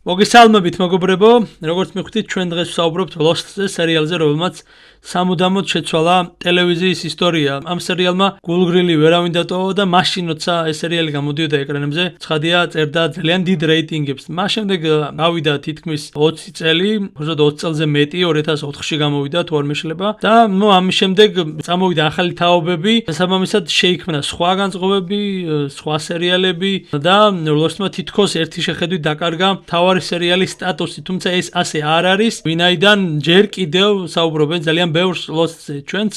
მოგესალმებით მეგობრებო, როგორც მიხვდით, ჩვენ დღეს ვსაუბრობთ Lost-ზე, სერიალზე, რომელმაც სამუდამოდ შეცვალა ტელევიზიის ისტორია. Ამ სერიალმა გულგრილი ვერავინ დატოვა და მაშინ როცა ეს სერიალი გამოდიოდა ეკრანებზე, ცხადია, წერდა ძალიან დიდ რეიტინგებს. მას შემდეგ გავიდა თითქმის 20 წელი, უბრალოდ 20 წელზე მეტი, 2004-ში გამოვიდა თუ არ მეშლება და ამის შემდეგ წამოვიდა ახალი თაობები, შესაბამისად შეიქმნა სხვა განწყობები, სხვა სერიალები და Lost-მა თითქოს ერთი შეხედვით დაკარგა თავარი სერიალის სტატუსი, თუმცა ეს ასე არ არის, ვინაიდან ჯერ კიდევ საუბრობენ ძალიან ბევრს Lost-ზე ჩვენც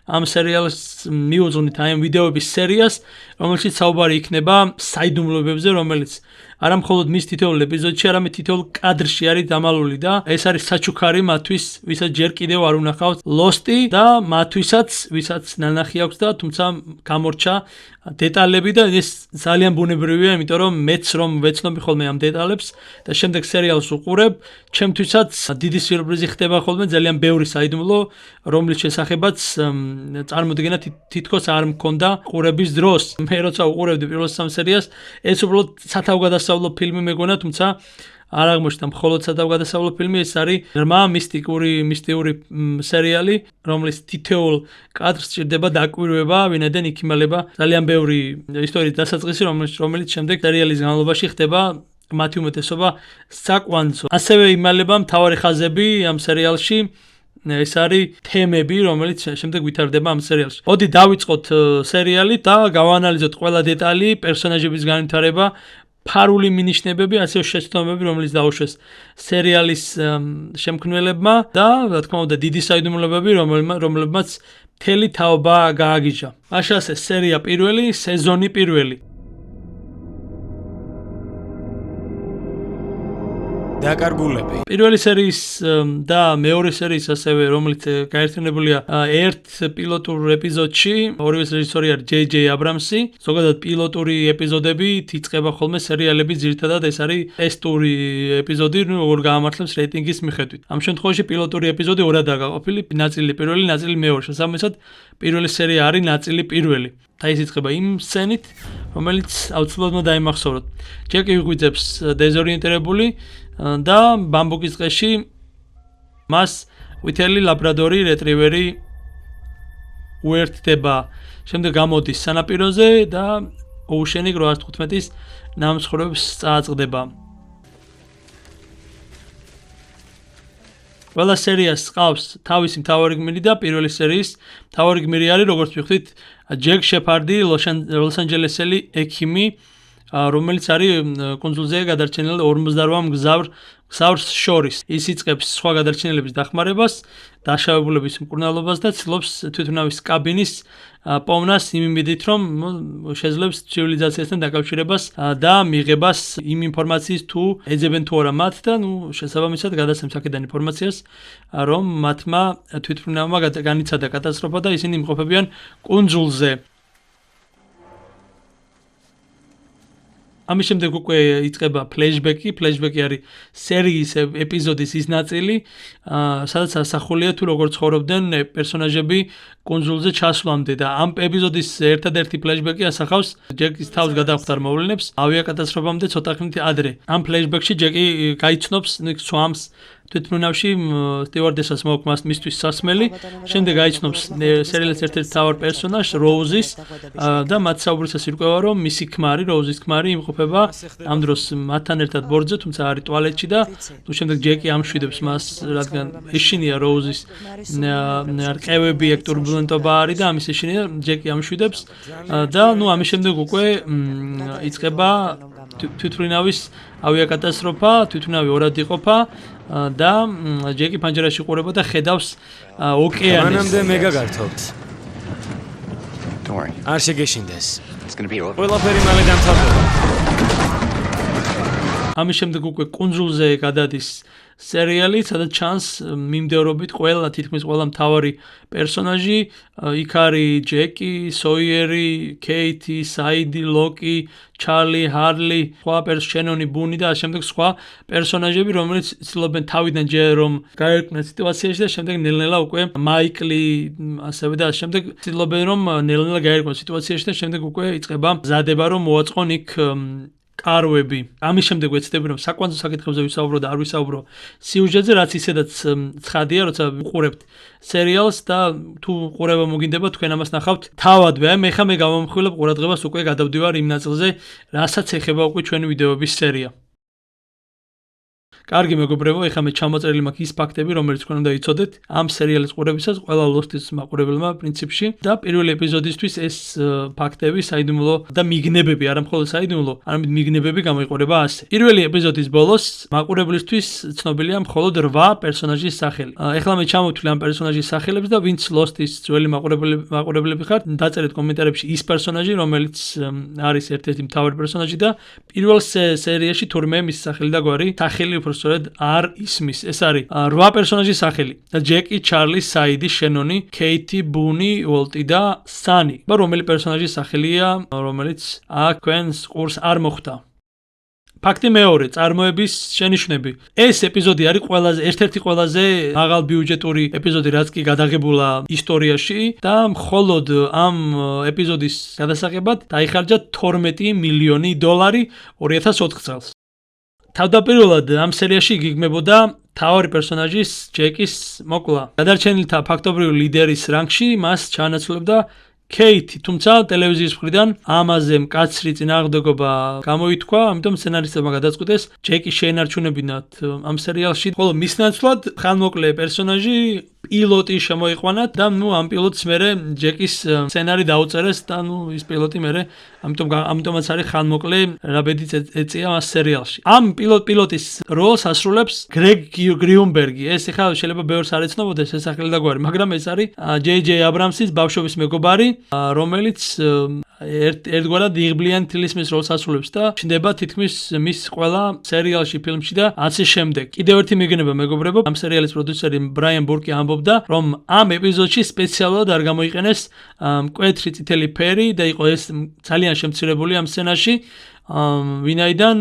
ამ სერიალს მიუძღვნით აი ამ ვიდეოების სერიას, რომელშიც საუბარი იქნება საიდუმლოებებზე, რომელიც არა მხოლოდ მის თითოეულ ეპიზოდში, არამედ თითოეულ კადრში არის დამალული და ეს არის საჩუქარი მათთვის, ვისაც ჯერ კიდევ არ უნახავთ Lost-ი და მათთვისაც, ვისაც ნანახი აქვს და თუმცა გამორჩა დეტალები და ეს ძალიან ბუნებრივია, იმიტომ რომ მეც რომ ვეცნობი ხოლმე ამ დეტალებს და შემდეგ სერიალს უყურებ, ჩემთვისაც დიდი სიურპრიზი ხდება ხოლმე ძალიან ბევრი საიდუმლო, რომლის შესახებაც წარმოდგენა თითქოს არ მქონდა ყურების დროს. მე როცა უყურებდი პირველ სამ სერიას, ეს უბრალოდ სათავგადასავლო ფილმი მეგონა, თუმცა არ აღმოჩნდა მხოლოდ სათავგადასავლო ფილმი, ეს არის ღრმა მისტიური სერიალი, რომლის თითოეულ კადრს სჭირდება დაკვირვება, ვინაიდან იქ იმალება ძალიან ბევრი ისტორიის დასაწყისი, რომელიც შემდეგ სერიალის განმავლობაში ხდება მათი უმეტესობა საკვანძო. ასევე იმალება მთავარი ხაზები ამ სერიალში. ეს არის თემები, რომელიც შემდეგ ვითარდება ამ სერიალში. მოდი დავიწყოთ სერიალი და გავაანალიზოთ ყველა დეტალი, პერსონაჟების განვითარება, ფარული მინიშნებები, ასევე შეცდომები, რომელიც დაუშვეს სერიალის შემქმნელებმა და რა თქმა უნდა დიდი საიდუმლოებები, რომლებმაც მთელი თაობა გააგიჟა. მაშასე სერია პირველი, სეზონი პირველი. დაკარგულები. პირველი სერიის და მეორე სერიის ასევე, რომელიც გაერთიანებულია ერთ პილოტურ ეპიზოდში, ორივეს რეჟისორი არის J.J. Abrams-ი. ზოგადად პილოტური ეპიზოდები იწყება ხოლმე სერიალები, ძირითადად ეს არის ტესტური ეპიზოდი, როგორ გაამართლებს რეიტინგის მიხედვით. ამ შემთხვევაში პილოტური ეპიზოდი ორადაა გაყოფილი, ნაწილი პირველი, ნაწილი მეორე. შესაბამისად, პირველი სერია არის ნაწილი პირველი. და ის იწყება იმ სცენით, რომელიც აუცილებლად უნდა დაიმახსოვროთ. ჯეკი იღვიძებს დეზორიენტირებული და ბამბუკის ტყეში მას ვითელი ლაბრადორი რეტრივერი უერთდება. შემდეგ გამოდის სანაპიროზე და ოუშენი 815-ის ნამსხვრევებს წააწყდება. ყველა სერიას ყავს თავისი მთავარი გმირი და პირველი სერიის მთავარი გმირი არის, როგორც ვიხდით, ჯეკ შეფარდი, ლოს-ანჯელესელი ექიმი, რომელიც არის კუნძულზე გადარჩენილ 48 მგზავრს შორის. ის იწყებს სხვა გადარჩენილების დახმარებას, დაშავებულების მკურნალობას და ცდილობს თვითმფრინავის კაბინის პოვნას იმ იმედით, რომ შეძლებს ცივილიზაციასთან დაკავშირებას და მიღებას იმ ინფორმაციის თუ ეძებენ თუ არა მათ და შესაბამისად გადასცემს აქედან ინფორმაციას, რომ მათმა თვითმფრინავმა განიცადა კატასტროფა და ისინი იმყოფებიან კუნძულზე. ამის შემდეგ უკვე იწყება ფლეშბექი. ფლეშბექი არის სერიის ეპიზოდის ის ნაწილი, სადაც ასახულია თუ როგორ ცხოვრობდნენ პერსონაჟები კუნძულზე ჩასვლამდე და ამ ეპიზოდის ერთადერთი ფლეშბექი ასახავს ჯეკის თავს გადახვდარ მოვლენებს ავიაკატასტროფამდე ცოტა ხნით ადრე. ამ ფლეშბექში ჯეკი გაიცნობს სვამს თვითმფრინავში სტიუარდესას მოაქვს მისთვის სასმელი. შემდეგ გაიცნობს სერიალის ერთ-ერთ მთავარ პერსონაჟს როუზის და მათ საუბრისას ირკვევა, რომ მისი ქმარი, როუზის ქმარი იმყოფება ამ დროს მათთან ერთად ბორცვზე, თუმცა არის ტუალეტში და შემდეგ ჯეკი ამშვიდებს მას, რადგან ეშინია როუზის რყევები, ტურბულენტობა არის და ამის ეშინია, ჯეკი ამშვიდებს და ამის შემდეგ უკვე იწყება თვითმფრინავის ავიაკატასტროფა, თვითმფრინავი ორად იყოფა და ჯეკი ფანჯარაში ყურება და ხედავს ოკეანეს. მანამდე მე გაგართობთ. არ შეგეშინდეს. ყველაფერი მალე დამთავრდება. ამის შემდეგ უკვე კუნძულზე გადადის სერიალი, სადაც ჩანს მიმდევრობით თითქმის ყველა მთავარი პერსონაჟი, იქ არის ჯეკი, სოიერი, კეითი, საიდი, ლოკი, ჩარლი, ჰარლი, სხვა შენონი, ბუნი და შემდეგ სხვა პერსონაჟები, რომელიც ცდილობენ თავიდან ჯერ რომ გაერკვნენ სიტუაციაში და შემდეგ ნელ-ნელა უკვე მაიკლი, ასევე და შემდეგ ცდილობენ რომ ნელ-ნელა გაერკვნენ სიტუაციაში და შემდეგ უკვე იწყება მზადება რომ მოაწყონ იქ კარვები. ამის შემდეგ ვეცდები რომ საკვანძო საკითხებზე ვისაუბრო და არ ვისაუბრო სიუჟეტზე, რაც ისედაც ცხადია, როცა ვიყურებთ სერიალს და თუ ყურება მოგინდება თქვენ ამას ნახავთ თავადვე. მე ხა მე გავამხვილებ ყურადღებას უკვე გადავდივარ იმ ნაწილზე, რასაც ეხება უკვე ჩვენი ვიდეოების სერია. კარგი მეგობრებო, ეხლა მე ჩამოწერილი მაქვს ის ფაქტები, რომელიც თქვენ უნდა იცოდეთ ამ სერიალის ყურებისას ყველა ლოსტის მაყურებელმა პრინციპში და პირველი ეპიზოდისთვის ეს ფაქტები საიდუმლო და მიგნებები, არა მხოლოდ საიდუმლო, არამედ მიგნებები გამოიყურება ასე. პირველი ეპიზოდის ბოლოს მაყურებლისთვის ცნობილია მხოლოდ 8 პერსონაჟის სახელი. ეხლა მე ჩამოვთვლი ამ პერსონაჟის სახელებს და ვინც ლოსტის ძველი მაყურებლები ხართ, დაწერეთ კომენტარებში ის პერსონაჟი, რომელიც არის ერთ-ერთი მთავარი პერსონაჟი და პირველ სერიაში თურმე მის სახელი და გვარი სახელი სწორედ არ ისმის. ეს არის 8 პერსონაჟის სახელი. ჯეკი, ჩარლი, საიდი, შენონი, ქეითი, ბუნი, უოლტი და სანი. და რომელი პერსონაჟის სახელია, რომელიც აქ თქვენს ყურს არ მოხვდა. ფაქტი მეორე, წარმოების შენიშვნები. ეს ეპიზოდი არის ერთ-ერთი ყველაზე მაღალ ბიუჯეტური ეპიზოდი, რაც კი გადაღებულა ისტორიაში და მხოლოდ ამ ეპიზოდის გადასაღებად დაიხარჯა $12 მილიონი 2004 წელს. თავდაპირველად ამ სერიაში იგეგმებოდა მთავარი პერსონაჟის ჯეკის მოკვლა. გადარჩენილთა ფაქტობრივი ლიდერის რანგში მას ჩაანაცვლებდა ქეითი, თუმცა ტელევიზიის მხრიდან ამაზე მკაცრი წინააღმდეგობა გამოითქვა, ამიტომ სცენარისტებმა გადაწყვიტეს ჯეკი შეენარჩუნებინათ ამ სერიალში. ხოლო მის ნაცვლად ხანმოკლე პერსონაჟი პილოტი შემოიყვანათ და ამ პილოტს მერე ჯეკის სცენარი დაუწერეს და ის პილოტი მერე ამიტომაც არის ხანმოკლე რაბედიც ეწია მას სერიალში. ამ პილოტის როლს ასრულებს გრეგ გრიუნბერგი. ეს ახლა შეიძლება ბევრს არ ეცნობოდეს ეს სახელი და გვარი, მაგრამ ეს არის ჯეი აბრამსის ბავშვობის მეგობარი, რომელიც ერთგვარად იღბლიან თილისმის როლს ასრულებს და ჩნდება თითქმის მის ყველა სერიალში, ფილმში და ასე შემდეგ. კიდევ ერთი მიგნება მეგობრებო, ამ სერიალის პროდიუსერი ბრაიან ბურკი ამბობდა, რომ ამ ეპიზოდში სპეციალურად არ გამოიყენეს მკვეთრი წითელი ფერი და იყო ეს ძალიან შემცირებული ამ სცენაში, ვინაიდან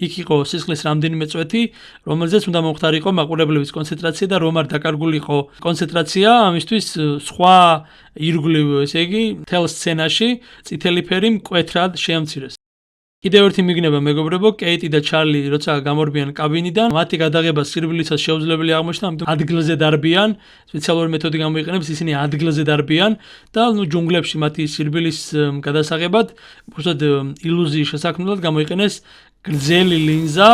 იქ იყო სისხლის რამდენიმე წვეთი, რომელზეც უნდა მომხდარიყო მაყურებლების კონცენტრაცია და რომ არ დაკარგული იყო კონცენტრაცია, ამისთვის სხვა ირგვლივ, ესე იგი, მთელ სცენაში წითელი ფერი მკვეთრად შეამცირეს. კიდევ ერთი მიგნება მეგობრებო, კეიტი და ჩარლი როცა გამორბიან კაბინიდან, მათი გადაღება სირბილისას შეუძლებელი აღმოჩნდა, ამიტომ ადგილზე დარბიან, სპეციალური მეთოდი გამოიყენებს, ისინი ადგილზე დარბიან და ჯუნგლებში მათი სირბილის გადასაღებად, უბრალოდ ილუზიის შესაქმნელად გამოიყენეს გრძელი ლინზა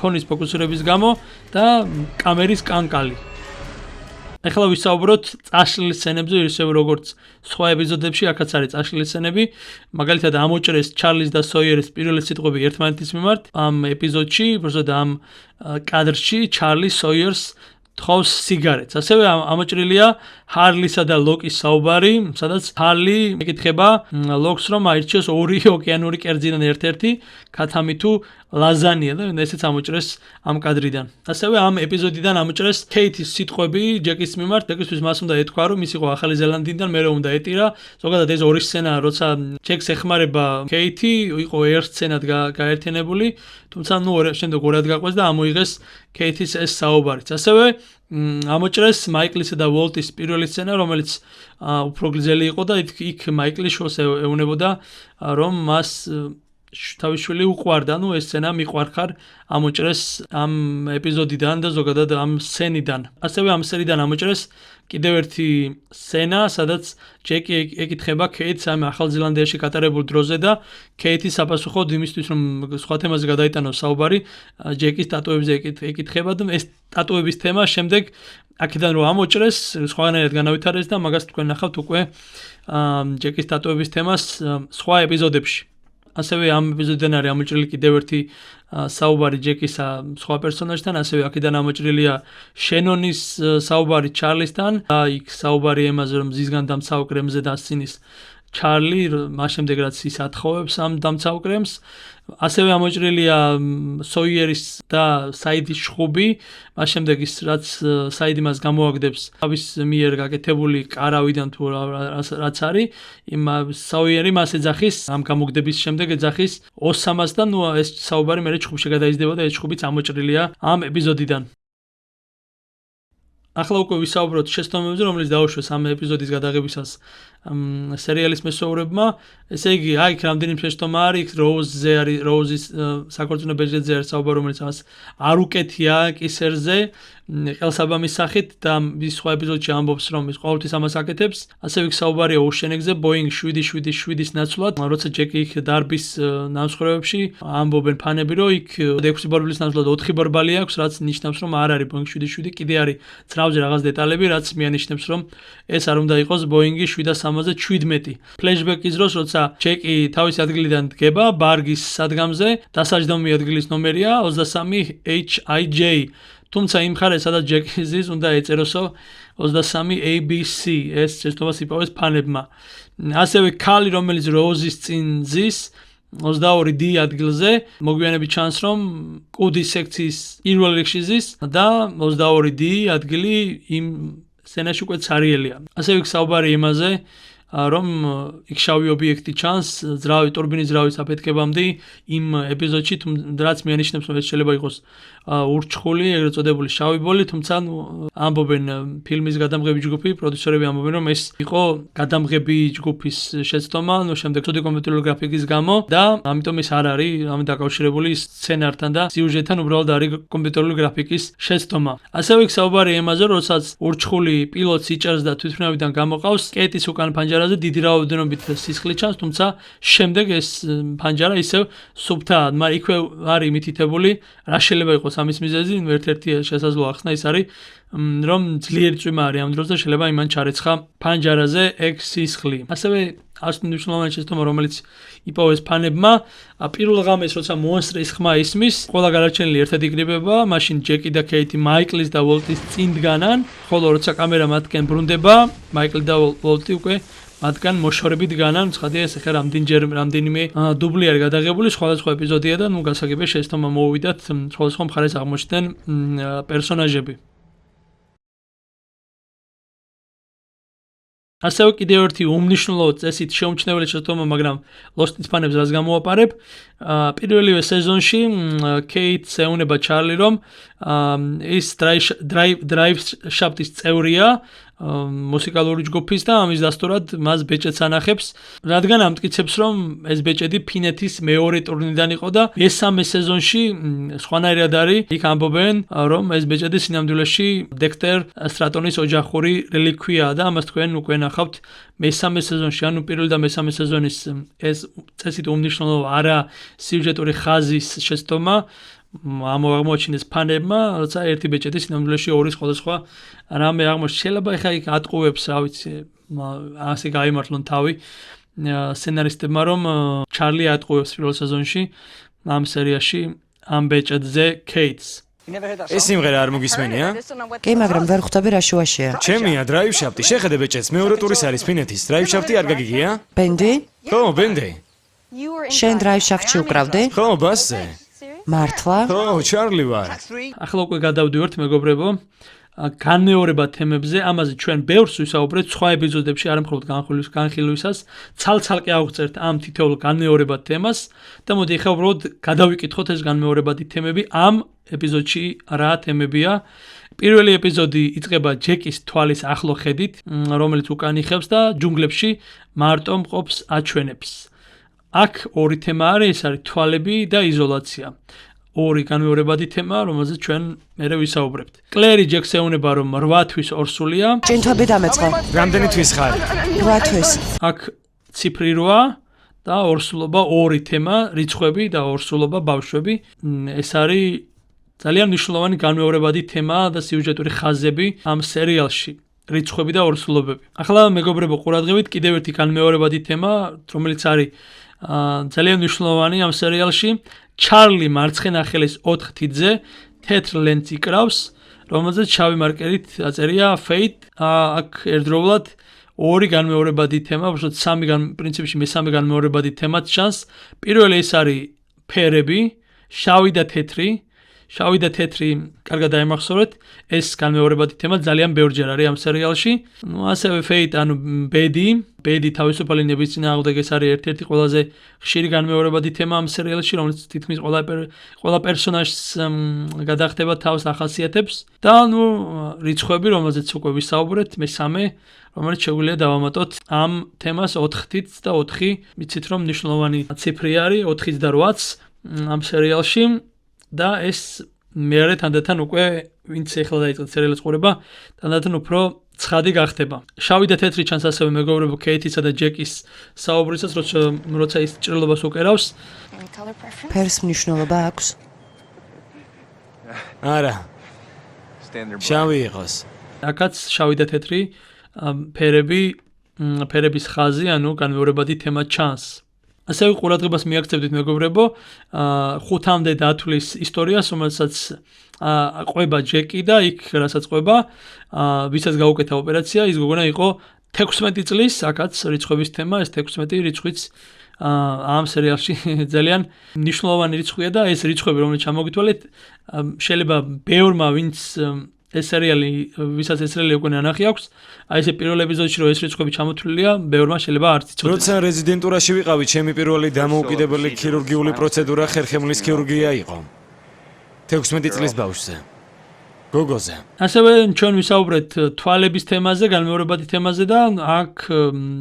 ფონის ფოკუსირების გამო და კამერის კანკალი. ეხლა ვისაუბროთ წაშლილი სცენებზე, ისევე როგორც სხვა ეპიზოდებში, აქაც არის წაშლილი სცენები. მაგალითად, ამოჭრეს ჩარლის და სოიერის პირველი სიტყვები ერთმანეთის მიმართ. ამ ეპიზოდში, უბრალოდ ამ კადრში ჩარლი სოიერს თხოვს სიგარეტს. ასევე ამოჭრილია ჰარლისა და ლოკის საუბარი, სადაც ჰარლი ეკითხება ლოკს, რომ აირჩიოს 2 ოკეანური კერძიდან ერთ-ერთი, ქათამი თუ ლაზანია და ესეც ამოჭრეს ამ კადრიდან. ასევე ამ ეპიზოდიდან ამოჭრეს ქეითის სიტყვები ჯეკის მიმართ. ჯეკისთვის მას უნდა ეთქვა, რომ ის იყო ახალი ზელანდიიდან, მერე უნდა ეტირა. ზოგადად ეს ორი სცენა, როცა ჯეკს ეხმარება ქეითი, იყო ერთ სცენად გაერთიანებული, თუმცა შემდეგ ორად გაყვეს და ამოიღეს ქეითის ეს საუბარიც. ასევე ამოჭრეს მაიკლისა და ვოლტის პირველი სცენა, რომელიც უფრო გრძელი იყო და იქ მაიკლი შოს ეუნებოდა, რომ მას თავის შვილი უყვარდა, ეს სცენა მიყვარხარ ამოჭრეს ამ ეპიზოდიდან და ზოგადად ამ სცენიდან. ასევე ამ სცენიდან ამოჭრეს კიდევ ერთი სცენა, სადაც ჯეკი ეკითხება ქეითს ამ ახალ ზელანდიაში გატარებულ დროზე და ქეითი საპასუხოდ იმისთვის, რომ სხვა თემაზე გადაიტანოს საუბარი, ჯეკის ტატუებზე ეკითხება და ეს ტატუების თემა შემდეგ აქედან რომ ამოჭრეს, სხვანაირად განავითარეს და მაგას თქვენ ნახავთ უკვე ჯეკის ტატუების თემას სხვა ეპიზოდებში. ასევე ამ ეპიზოდიდან არის ამოჭრილი კიდევ ერთი საუბარი ჯეკისა სხვა პერსონაჟთან, ასევე აქედან ამოჭრილია შენონის საუბარი ჩარლისთან და იქ საუბარი ემაზე, რომ ზისგან დამცავ კრემზე დასცინის ჩარლი, მას შემდეგ რაც ის ათხოვებს ამ დამცავ კრემს. ასევე ამოჭრილია სოიერის და საიდის შხუბი, მას შემდეგ ის რაც საიდი მას გამოაგდებს თავის მიერ გაკეთებული კარავიდან თუ რაც არის, სოიერი მას ეძახის, ამ გამოგდების შემდეგ ეძახის ოსამას და ეს საუბარი მერე ჩხუბში გადაიზრდება და ეს ჩხუბიც ამოჭრილია ამ ეპიზოდიდან. ახლა უკვე ვისაუბროთ შეცდომებზე, რომელიც დაუშვეს ამ ეპიზოდის გადაღებისას სერიალის მესოვრებმა. ესე იგი, აქ რამდენიმე შეცდომა არის, როუზზე არის, როუზის საქორწინო ბეჭედზე არის საუბარი, რომელიც ამას არ უკეთია კისერზე, ყელსაბამის სახით და ის სხვა ეპიზოდში ამბობს, რომ ის ყოველთვის ამას აკეთებს. ასევე საუბარია უშენეგზე, Boeing 777-ის ნაცვლად, როცა ჯეკი იქ დარბის ნამსხვრევებში, ამბობენ ფანები, რომ იქ 6 ბორბლის ნაცვლად 4 ბორბალი აქვს, რაც ნიშნავს, რომ არ არის Boeing 777, კიდე არის ძრავზე რაღაც დეტალები, რაც მიანიშნებს, რომ ეს არ უნდა იყოს Boeing 737. ფლეშბექის დროს, როცა ჯეკი თავის ადგილიდან დგება, ბარგის სადგამზე, დასაჯდომი ადგილის ნომერია 23 HIJ. თუმცა იმ მხარეს, სადაც ჯეკი ზის, უნდა ეწეროსო 23 ABC. ეს შეცდომას იპოვეს ფანებმა. ასევე ქალი, რომელიც როუზის წინ ზის, 22D ადგილზე, მოგვიანებით ჩანს, რომ კუდის სექციის პირველ რიგში ზის და 22D ადგილი იმ სცენაში უკვე ცარიელია. ასევე საუბარი იმაზე, რომ იქ შავი ობიექტი ჩანს, ტურბინის ძრავის აფეთქებამდე იმ ეპიზოდში, რაც მიანიშნებს, რომ ეს შეიძლება იყოს ურჩხული, ეგრეთ წოდებული შავი ბოლი, თუმცა ამბობენ ფილმის გადამღები ჯგუფი, პროდიუსერები ამბობენ, რომ ეს იყო გადამღები ჯგუფის შეცდომა, შემდეგ ცუდი კომპიუტერული გრაფიკის გამო და ამიტომ ეს არ არის ამით დაკავშირებული სცენართან და სიუჟეტთან, უბრალოდ არის კომპიუტერული გრაფიკის შეცდომა. ასევე საუბარი იმაზე, როდესაც ურჩხული პილოტს იჭერს და თვითმფრინავიდან გამოყავს, კეტის უკან ფანჯარაზე დიდი რაოდენობით სისხლი ჩანს, თუმცა შემდეგ ეს ფანჯარა ისევ სუფთაა, მაგრამ იქვე არის მითითებული, რა შეიძლება იყოს ამის მიზეზი, ერთ-ერთი შესაძლო ახსნა ის არის, რომ ძლიერი წვიმა არის ამ დროს და შეიძლება იმან ჩარეცხა ფანჯარაზე ეგ სისხლი. ასევე არც მნიშვნელოვანი შეცდომა, რომელიც იპოვეს ფანებმა, პირველ ღამეს, როცა მონსტრის ხმა ისმის, ყველა გადარჩენილი ერთად იკრიბება, მაშინ ჯეკი და ქეითი მაიკლის და ვოლტის წინ დგანან, ხოლო როცა კამერა მათკენ ბრუნდება, მაიკლი და ვოლტი უკვე მათგან მოშორებით დგანან. ცხადია, ეს ახლა რამდენიმე დუბლი არის გადაღებული, სხვადასხვა ეპიზოდია და გასაგებია შეცდომა მოუვიდათ სხვადასხვა მხარეს აღმოჩნდნენ პერსონაჟები. ასევე კიდევ ერთი უმნიშვნელო წესით შეუმჩნეველი შეცდომა, მაგრამ ლოსტის ფანებს რას გამოაპარებ, პირველივე სეზონში კეიტს ეუნება ჩარლი, რომ ის დრაივ შაფტის წევრია მუსიკალური ჯგუფის და ამის დასტურად მას ბეჭედს ანახებს, რადგან ამტკიცებს, რომ ეს ბეჭედი ფინეთის მეორე ტურნირიდან იყო და მესამე სეზონში სხვანაირად არის. იქ ამბობენ, რომ ეს ბეჭედი სინამდვილეში დექსტერ სტრატონის ოჯახური რელიკვიაა და ამას თქვენ უკვე ნახავთ მესამე სეზონში, ანუ პირველი და მესამე სეზონის ეს წესით უმნიშვნელო არა სიუჟეტური ხაზის შეცდომა აღმოაჩინეს ფანებმა, როცა ერთი ბეჭედი სინამდვილეში ორი სხვადასხვა რამე აღმოჩნდა. შეიძლება ეხა იქ ატყუებს, რა ვიცი, ასე გაიმართლონ თავი სცენარისტებმა, რომ ჩარლი ატყუებს პირველ სეზონში ამ სერიაში ამ ბეჭედზე კეიტს. ეს სიმღერა არ მოგისმენია? კი, მაგრამ ვერ ხვდები რა შუაშია. ჩემია დრაივ შაფტი, შეხედე ბეჭედს, მეორე ტურის არის ფინეთის. დრაივ შაფტი არ გაგიგია? ბენდი? ხო, ბენდი. შენ დრაივ შაფტში უკრავდი? ხო, ბასზე. მართლა? ხო, ჩარლი ვარ. ახლა უკვე გადავდივართ, მეგობრებო, განმეორება თემებზე, ამაზე ჩვენ ბევრს ვისაუბრეთ სხვა ეპიზოდებში, არა მხოლოდ განხილვისას, ცალ-ცალკე ავწერთ ამ თითოეულ განმეორებად თემას და მოდი ახლა უბრალოდ გადავიკითხოთ ეს განმეორებადი თემები ამ ეპიზოდში რა თემებია. პირველი ეპიზოდი იწყება ჯეკის თვალის ახლო ხედით, რომელიც უკან იხევს და ჯუნგლებში მარტო მყოფს აჩვენებს. აქ ორი თემა არის, ეს არის თვალები და იზოლაცია. ორი განმეორებადი თემა, რომელზეც ჩვენ მერე ვისაუბრებთ. კლერი ჯეკს ეუნება, რომ 8 თვის ორსულია. ჭენ თვები დამეწყო. რამდენი თვის ხარ? 8 თვის. აქ ციფრი 8 და ორსულობა ორი თემა, რიცხვები და ორსულობა ბავშვები. ეს არის ძალიან მნიშვნელოვანი განმეორებადი თემა და სიუჟეტური ხაზები ამ სერიალში. რიცხვები და ორსულობები. ახლა მეგობრებო, ყურადღებით კიდევ ერთი განმეორებადი თემა, რომელიც არის ძალიან მნიშვნელოვანი ამ სერიალში. ჩარლი მარცხენა ხელის 4 თითზე თეთრ ლენტს იკრავს, რომელზეც შავი მარკერით აწერია Fate. აქ ერთდროულად ორი განმეორებადი თემა, უბრალოდ პრინციპში მესამე განმეორებადი თემაც ჩანს. პირველი ეს არის ფერები, შავი და თეთრი. შავი და თეთრი კარგად დაიმახსოვრეთ, ეს განმეორებადი თემა ძალიან ბევრჯერ არის ამ სერიალში. ასევე Fate, ანუ ბედი თავისუფალი ნების წინააღმდეგ ეს არის ერთ-ერთი ყველაზე ხშირი განმეორებადი თემა ამ სერიალში, რომელიც თითქმის ყველა პერსონაჟს გადახდება თავს ახასიათებს და რიცხვები, რომელზეც უკვე ვისაუბრეთ, მესამე, რომელიც შეგვიძლია დავამატოთ ამ თემას 4-ით და 4 ვიცით რომ მნიშვნელოვანი ციფრი არის 4-იც და 8-ც ამ სერიალში და ეს მეორე თანდათან უკვე ვინც ეხლა დაიწყეთ სერიალის ყურება, თანდათან უფრო ცხადი გახდება. შავი და თეთრი ჩანს ასევე მეგობრებო კეითისა და ჯეკის საუბრისას, როცა ის ჭრილობას უკერავს. ფერს მნიშვნელობა აქვს? არა. შავი იყოს. აქაც შავი და თეთრი ფერების ხაზი, ანუ განმეორებადი თემა ჩანს. ასევე ყურადღებას მიაქცევდით მეგობრებო, 5-მდე დათვლის ისტორიას, რომელსაც ყვება ჯეკი და იქ რასაც ყვება, ვისაც გაუკეთა ოპერაცია, ის გოგონა იყო 16 წლის, აქაც რიცხვების თემა, ეს 16 რიცხვიც ამ სერიალში ძალიან მნიშვნელოვანი რიცხვია და ეს რიცხვები, რომელიც ჩამოგითვალეთ, შეიძლება ბევრმა ვინც ეს სერიალი, ვისაც ეს სერიალი უკვე ნანახი აქვს, აი ესე პირველ ეპიზოდში რომ ეს რიცხვები ჩამოთვლილია, ბევრმა შეიძლება არც იცოდეს. როცა რეზიდენტურაში ვიყავი, ჩემი პირველი დამოუკიდებელი ქირურგიული პროცედურა ხერხემლის ქირურგია იყო. 16 წლის ბავშვზე. გოგოზე. ასევე ჩვენ ვისაუბრეთ თვალების თემაზე, განმეორებადი თემაზე და აქ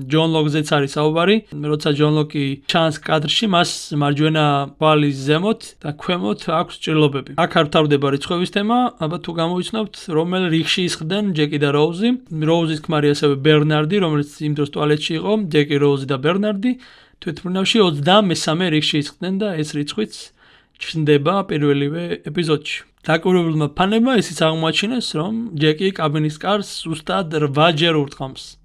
ჯონ ლოკზეც არის საუბარი. როცა ჯონ ლოკი ჩანს კადრში, მას მარჯვენა თვალის ზემოთ და ქვემოთ აქვს ჭრილობები. აქ არ თავდება რიცხვების თემა, აბა თუ გამოვიცნობთ, რომელ რიგში ისხდნენ ჯეკი და როუზი. როუზის ქმარი ასევე ბერნარდი, რომელიც იმ დროს ტუალეტში იყო, ჯეკი, როუზი და ბერნარდი. თვითმფრინავში 23 რიგში ისხდნენ და ეს რიცხვიც ჩნდება პირველივე ეპიზოდში. დაკვირვებულმა ფანებმა ისიც აღმოაჩინეს, რომ ჯეკი კაბინის კარს ზუსტად 8-ჯერ ურტყამს.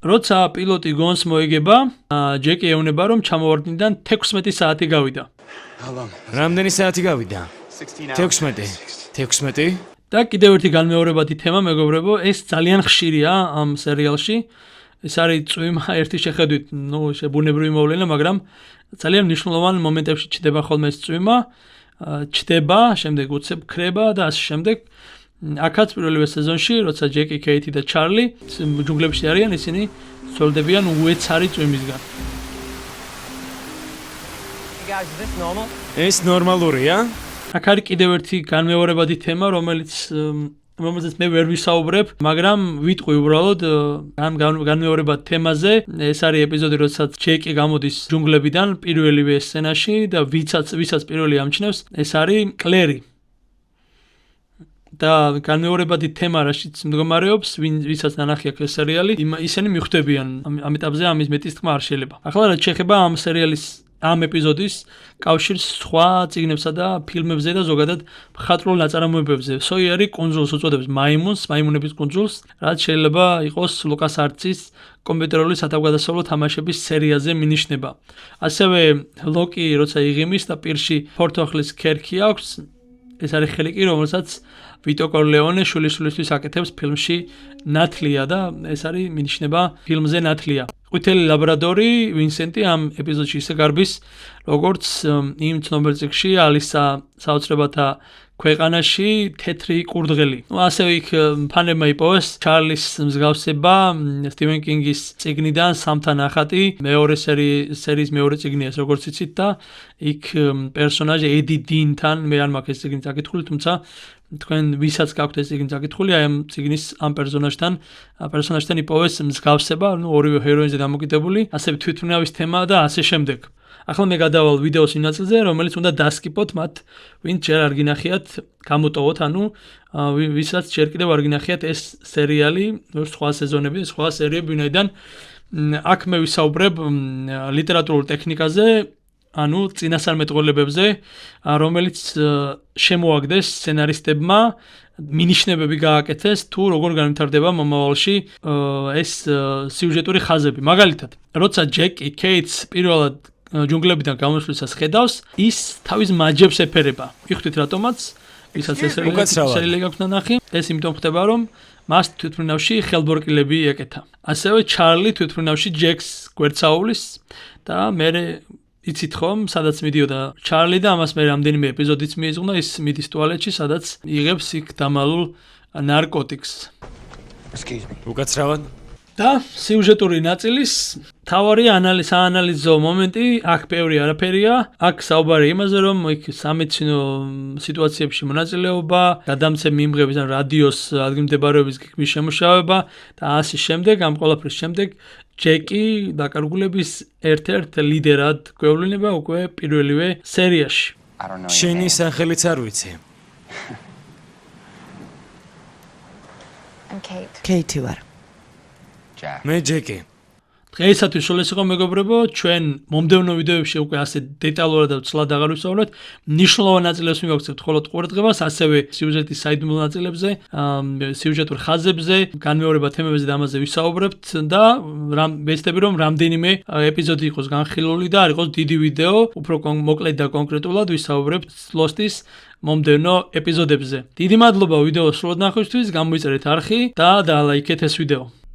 როცა პილოტი გონს მოიგება, ჯეკი ეუბნება, რომ ჩამოვარდნიდან 16 საათი გავიდა. რამდენი საათი გავიდა? 16. და კიდევ ერთი განმეორებადი თემა, მეგობრებო, ეს ძალიან ხშირია ამ სერიალში. ეს არის წვიმა ერთი შეხედვით, ბუნებრივი მოვლენა, მაგრამ ძალიან მნიშვნელოვან მომენტებში ჩდება ხოლმე ეს წვიმა, ჩდება, შემდეგ უცებ ქრება და ასე შემდეგ. აქაც პირველივე სეზონში, როცა ჯეკი, კეითი და ჩარლი ჯუნგლებში არიან, ისინი სოლდებიან უეცარი წვიმისგან. ეს ნორმალურია? აქ არის კიდევ ერთი განმეორებადი თემა, რომელზეც მე ვერ ვისაუბრებ, მაგრამ ვიტყვი უბრალოდ განმეორებად თემაზე. ეს არის ეპიზოდი, როდესაც ჯეკი გამოდის ჯუნგლებიდან პირველივე სცენაში და ვისაც პირველი ამჩნევს, ეს არის კლერი. და განმეორებადი თემა რაშიც მდგომარეობს, ვისაც ნანახი აქვს ეს სერიალი, ისინი მიხვდებიან ამ ეტაპზე ამის მეტის თქმა არ შეიძლება. ახლა რაც შეეხება ამ სერიალის ამ ეპიზოდის კავშირს სხვა წიგნებსა და ფილმებზე და ზოგადად მხატვრულ ნაწარმოებებზე. სოიერი კუნძულს უწოდებს მაიმუნების კუნძულს, რაც შეიძლება იყოს ლუკას არცის კომპიუტერული სათავგადასავლო თამაშების სერიაზე მინიშნება. ასევე ლოკი როცა იღიმის და პირში ფორთოხლის ქერქი აქვს, ეს არის ხელიკი, რომელსაც ვიტო კორლეონე შვილიშვილისთვის აკეთებს ფილმში ნათლია და ეს არის მინიშნება ფილმზე ნათლია. ყვითელი ლაბრადორი ვინსენტი ამ ეპიზოდში ისე გარბის, როგორც იმ ცნობილ წიგნში ალისა საოცრებათა ქვეყანაში თეთრი კურდღელი. ასევე იქ ფანებმა იპოვეს ჩარლის მსგავსება სტივენ კინგის წიგნიდან სამთა ნახატი, მეორე სერიის მეორე წიგნია, როგორც იცით და იქ პერსონაჟი ედი დინთან, მე არ მაქვს ეს წიგნი წაკითხული, თუმცა თქვენ ვისაც გაქვთ ეს წიგნი წაკითხული, აი ამ წიგნის ამ პერსონაჟთან იპოვეს მსგავსება, ორივე ჰეროინზე დამოკიდებული, ასევე თვითმფრინავის თემა და ასე შემდეგ. ახლა მე გადავალ ვიდეოს იმ ნაწილზე, რომელიც უნდა დასკიპოთ მათ, ვინც ჯერ არ გინახიათ, გამოტოვოთ, ანუ ვისაც ჯერ კიდევ არ გინახიათ ეს სერიალი, სხვა სეზონები, სხვა სერიები, ვინაიდან აქ მე ვისაუბრებ ლიტერატურულ ტექნიკაზე, ანუ წინასწარმეტყველებებზე, რომელიც შემოაგდეს სცენარისტებმა, მინიშნებები გააკეთეს თუ როგორ განვითარდება მომავალში ეს სიუჟეტური ხაზები. მაგალითად, როცა ჯეკი კეითს პირველად ჯუნგლებიდან გამოსვლისას ხედავს, ის თავის მაჯებს ეფერება. მიხვდით რატომაც? ვისაც ეს სერიალი გაქვთ ნანახი, ეს იმიტომ ხდება, რომ მას თვითმფრინავში ხელბორკილები ეკეთა. ასევე ჩარლი თვითმფრინავში ჯეკს გვერდსაუვლის და მე იცით ხომ, სადაც მიდიოდა ჩარლი და ამას მე რამდენიმე ეპიზოდიც მიეძღვნა, ის მიდის ტუალეტში, სადაც იღებს იქ დამალულ ნარკოტიკს. უკაცრავად? და სიუჟეტური ნაწილის თავარი საანალიზო მომენტი აქ ბევრი არაფერია. აქ საუბარი იმაზე, რომ იქ სამეცნიერო სიტუაციებში მონაწილეობა, გადამცემ მიმღების ან რადიოს ადგილმდებარეობის გეგმის შემუშავება და ასე შემდეგ, ამ ყველაფრის შემდეგ ჯეკი დაკარგულების ერთ-ერთ ლიდერად გვევლინება უკვე პირველივე სერიაში. შენი სახელიც არ ვიცი. Katie ვარ. მე ჯეკი. დღეისათვის სულ ეს იყო მეგობრებო, ჩვენ მომდევნო ვიდეოებში უკვე ასე დეტალურად და ცლად აღარ ვისაუბრებთ. მნიშვნელოვან ნაწილებს მივაქცევთ მხოლოდ ყურადღებას, ასევე სიუჟეტის საიდუმლო ნაწილებზე, სიუჟეტურ ხაზებზე, განმეორება თემებზე და ამაზე ვისაუბრებთ და ვეცდები რომ რამდენიმე ეპიზოდი იყოს განხილული და არ იყოს დიდი ვიდეო, უფრო მოკლედ და კონკრეტულად ვისაუბრებთ Lost-ის მომდევნო ეპიზოდებზე. დიდი მადლობა ვიდეოს სრულად ნახვისთვის, გამოიწერეთ არხი და დაალაიქეთ ეს ვიდეო.